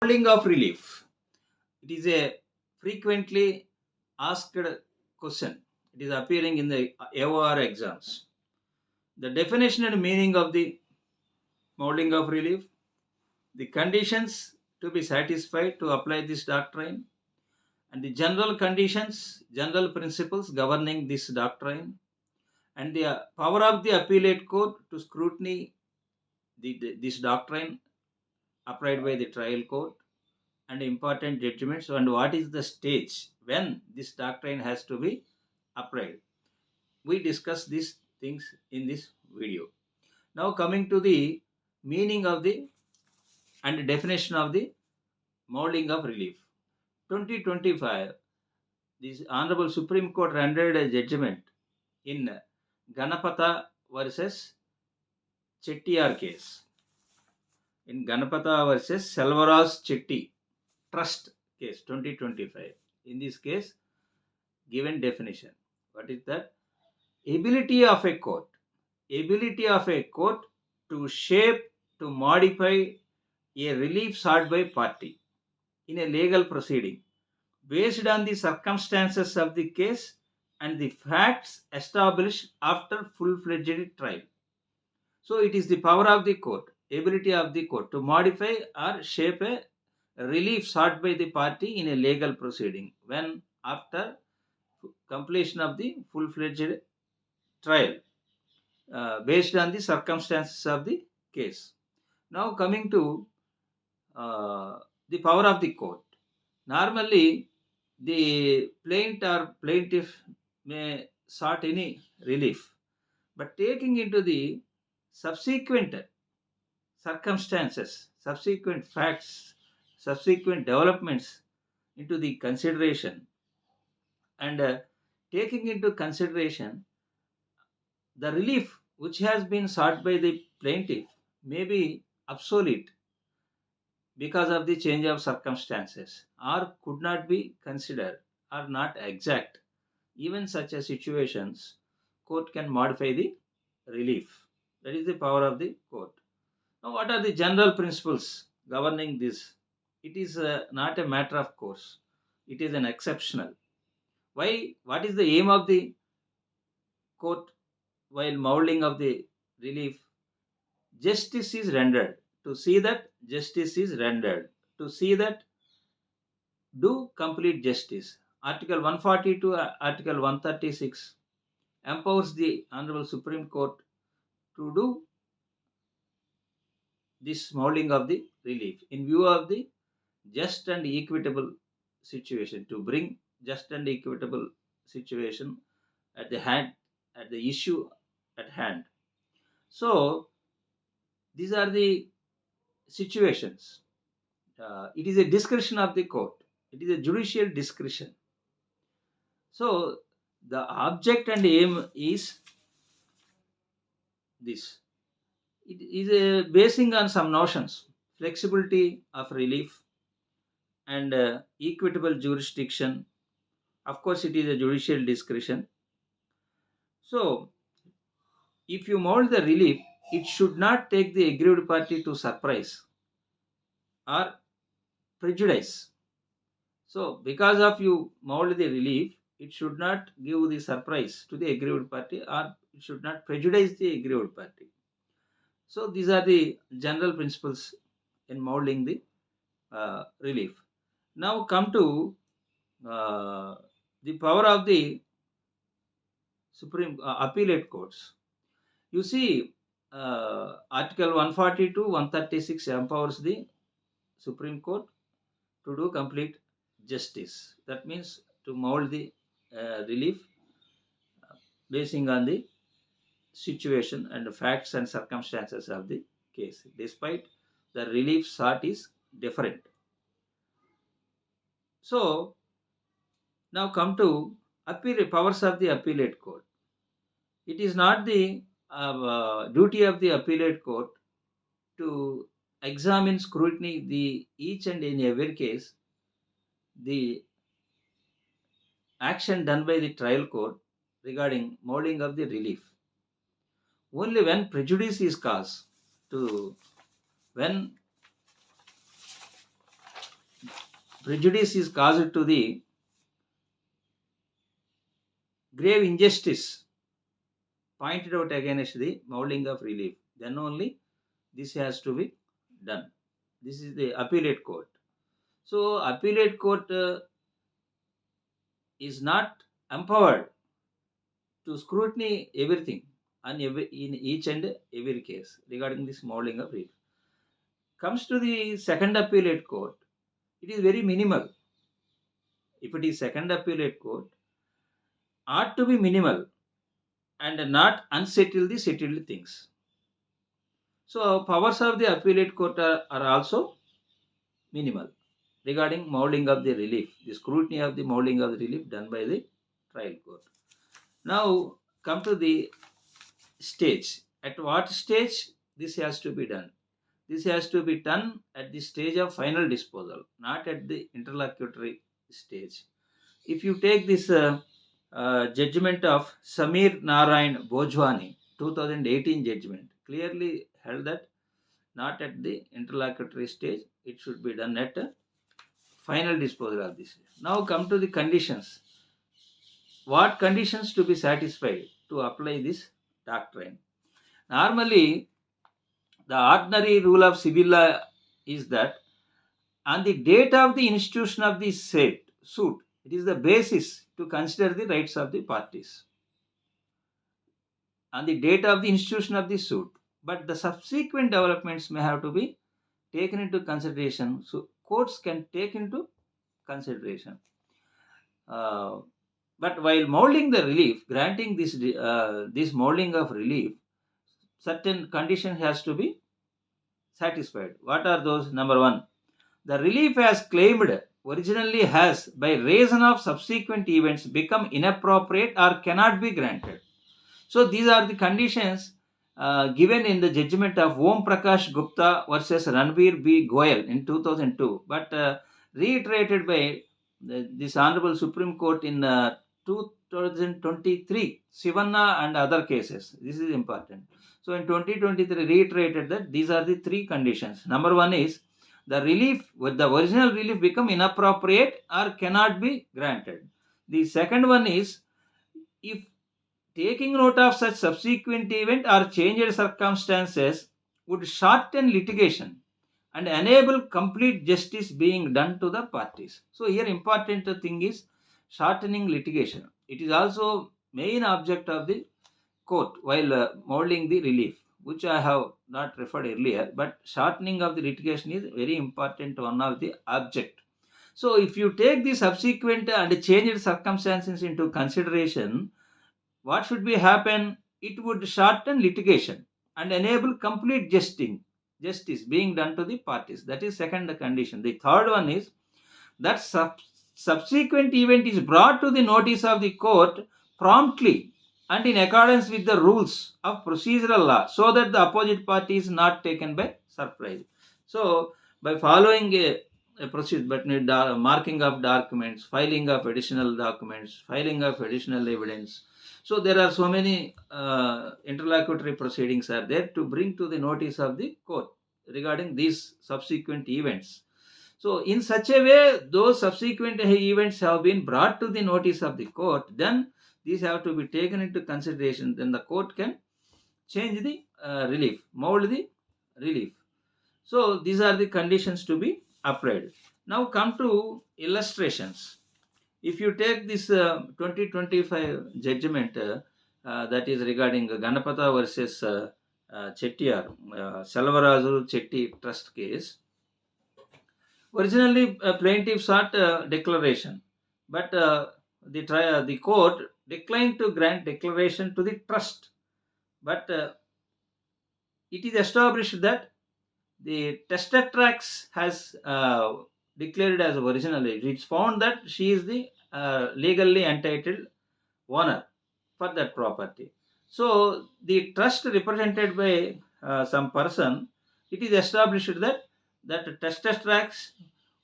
Moulding of relief. It is a frequently asked question. It is appearing in the AOR exams. The definition and meaning of the moulding of relief, the conditions to be satisfied to apply this doctrine, and the general conditions, general principles governing this doctrine, and the power of the appellate court to scrutiny this doctrine applied by the trial court, and important judgments, and what is the stage when this doctrine has to be applied. We discuss these things in this video. Now coming to the meaning of the and definition of the moulding of relief. 2025, this Honorable Supreme Court rendered a judgment in Ganapatha versus Chettiar case. In Ganapatha versus Selvaras Chetti Trust case 2025. In this case, given definition. What is that? Ability of a court. Ability of a court to shape, to modify a relief sought by party in a legal proceeding based on the circumstances of the case and the facts established after full-fledged trial. So it is the power of the court, ability of the court to modify or shape a relief sought by the party in a legal proceeding when after completion of the full-fledged trial based on the circumstances of the case. Now coming to the power of the court. Normally, the plaintiff or plaintiff may sought any relief, but taking into the subsequent circumstances, subsequent facts, subsequent developments into the consideration, and taking into consideration the relief which has been sought by the plaintiff may be obsolete because of the change of circumstances or could not be considered or not exact. Even such a situations, court can modify the relief. That is the power of the court. Now, what are the general principles governing this? It is not a matter of course. It is an exceptional. Why? What is the aim of the court while moulding of the relief? Justice is rendered. To see that justice is rendered. To see that do complete justice. Article 142, Article 136 empowers the Honorable Supreme Court to do this moulding of the relief in view of the just and equitable situation, to bring just and equitable situation at the hand, at the issue at hand. So these are the situations. It is a discretion of the court. It is a judicial discretion. So the object and aim is this. It is basing on some notions: flexibility of relief and equitable jurisdiction. Of course, it is a judicial discretion. So if you mold the relief, it should not take the aggrieved party to surprise or prejudice. So because of you mold the relief, it should not give the surprise to the aggrieved party or it should not prejudice the aggrieved party. So these are the general principles in molding the relief. Now come to uh, the power of the Supreme Appellate Courts. You see, Article 142, 136 empowers the Supreme Court to do complete justice. That means to mold the relief basing on the situation and the facts and circumstances of the case, despite the relief sought is different. So now come to appeal powers of the appellate court. It is not the duty of the appellate court to examine scrutiny the each and in every case the action done by the trial court regarding molding of the relief. Only when prejudice is caused to when prejudice is caused to the grave injustice pointed out against the moulding of relief, then only this has to be done. This is the appellate court. So appellate court is not empowered to scrutiny everything in each and every case regarding this moulding of relief. Comes to the second appellate court, it is very minimal. If it is second appellate court, ought to be minimal and not unsettle the settled things. So powers of the appellate court are also minimal regarding moulding of the relief, the scrutiny of the moulding of the relief done by the trial court. Now come to the stage. At what stage this has to be done? This has to be done at the stage of final disposal, not at the interlocutory stage. If you take this judgment of Samir Narayan Bhojwani, 2018 judgment, clearly held that not at the interlocutory stage, it should be done at final disposal of this. Now come to the conditions. What conditions to be satisfied to apply this doctrine? Normally, the ordinary rule of civil law is that on the date of the institution of the suit, it is the basis to consider the rights of the parties. On the date of the institution of the suit, but the subsequent developments may have to be taken into consideration. So courts can take into consideration. But while moulding the relief, granting this moulding of relief, certain condition has to be satisfied. What are those? Number one, the relief as claimed originally has, by reason of subsequent events, become inappropriate or cannot be granted. So these are the conditions given in the judgment of Om Prakash Gupta versus Ranveer B. Goyal in 2002, but reiterated by this Honorable Supreme Court in 2023, Sivanna and other cases. This is important. So in 2023, reiterated that these are the three conditions. Number one is the relief, with the original relief become inappropriate or cannot be granted. The second one is, if taking note of such subsequent event or changed circumstances would shorten litigation and enable complete justice being done to the parties. So here important thing is shortening litigation. It is also main object of the court while moulding the relief, which I have not referred earlier, but shortening of the litigation is very important one of the object. So if you take the subsequent and changed circumstances into consideration, what should be happen? It would shorten litigation and enable complete justice being done to the parties. That is second condition. The third one is that subsequent event is brought to the notice of the court promptly and in accordance with the rules of procedural law, so that the opposite party is not taken by surprise. So by following a procedure, but marking of documents, filing of additional documents, filing of additional evidence. So there are so many interlocutory proceedings are there to bring to the notice of the court regarding these subsequent events. So in such a way, those subsequent events have been brought to the notice of the court, then these have to be taken into consideration. Then the court can change the relief, mold the relief. So these are the conditions to be applied. Now come to illustrations. If you take this 2025 judgment that is regarding Ganapatha versus Chettiar, Selvaraju Chetti trust case, originally plaintiff sought declaration, but the court declined to grant declaration to the trust. But it is established that the testatrix has declared as originally. It's found that she is the legally entitled owner for that property. So the trust represented by some person, it is established that testatrix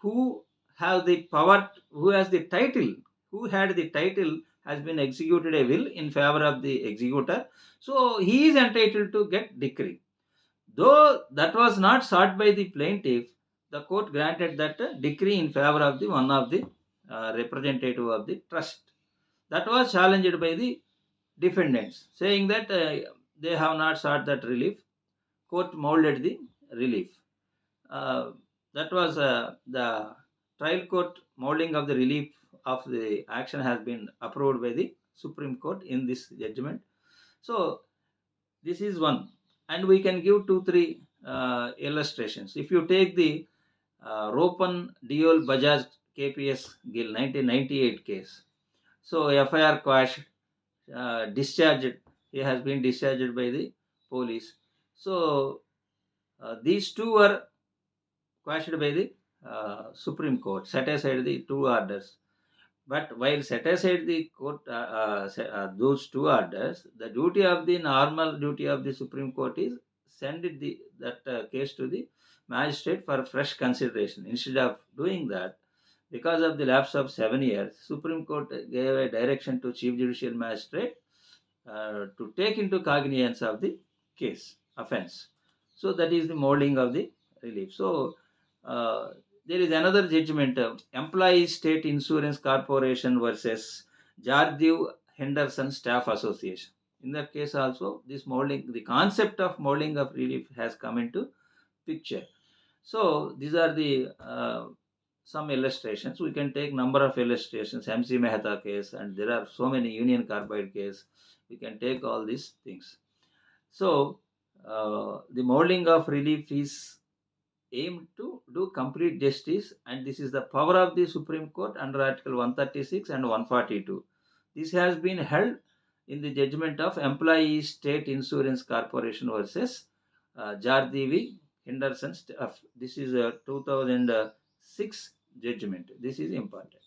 who have the power, who has the title, who had the title, has been executed a will in favor of the executor. So he is entitled to get decree. Though that was not sought by the plaintiff, the court granted that decree in favor of the one of the representative of the trust. That was challenged by the defendants, saying that they have not sought that relief. Court molded the relief. Uh, that was the trial court molding of the relief of the action has been approved by the Supreme Court in this judgment. So this is one, and we can give two, three illustrations. If you take the Ropan Diol Bajaj KPS Gill 1998 case, so FIR quashed, discharged. He has been discharged by the police. So these two were quashed by the Supreme Court, set aside the two orders. But while set aside the court, those two orders, the duty of the normal duty of the Supreme Court is send it that case to the magistrate for fresh consideration. Instead of doing that, because of the lapse of 7 years, Supreme Court gave a direction to Chief Judicial Magistrate to take into cognizance of the case offense. So that is the molding of the relief. So uh, there is another judgment, Employee State Insurance Corporation versus Jardiv Henderson Staff Association. In that case also, this molding, the concept of molding of relief has come into picture. So these are the some illustrations. We can take number of illustrations, MC Mehta case, and there are so many Union Carbide case. We can take all these things. So the molding of relief is aimed to do complete justice, and this is the power of the Supreme Court under Article 136 and 142. This has been held in the judgment of Employee State Insurance Corporation versus Jardivi Henderson. This is a 2006 judgment. This is important.